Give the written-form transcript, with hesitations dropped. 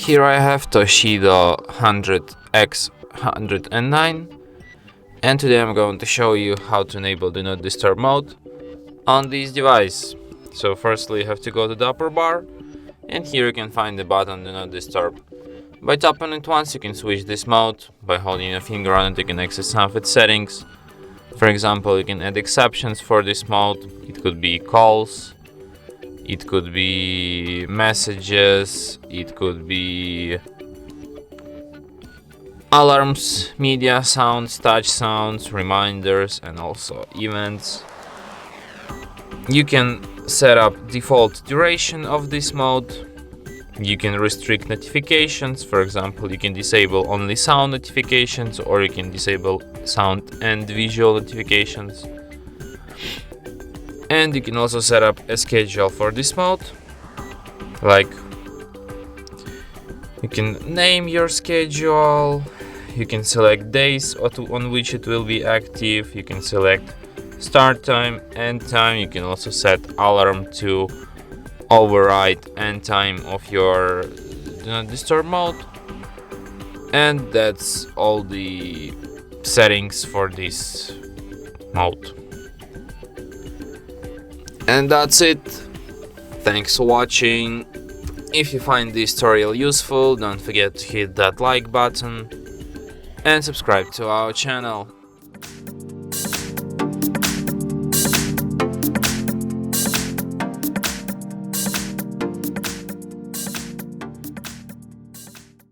Here I have TOSCIDO X109, and today I'm going to show you how to enable Do Not Disturb mode on this device. So firstly you have to go to the upper bar, and here you can find the button Do Not Disturb. By tapping it once you can switch this mode. By holding your finger on it you can access some of its settings. For example, you can add exceptions for this mode. It could be calls, it could be messages, it could be alarms, media sounds, touch sounds, reminders, and also events. You can set up default duration of this mode. You can restrict notifications. For example, you can disable only sound notifications, or you can disable sound and visual notifications. And you can also set up a schedule for this mode, like you can name your schedule, you can select days on which it will be active, you can select start time, end time, you can also set alarm to override end time of your Do Not Disturb mode. And that's all the settings for this mode. And that's it. Thanks for watching. If you find this tutorial useful, don't forget to hit that like button and subscribe to our channel.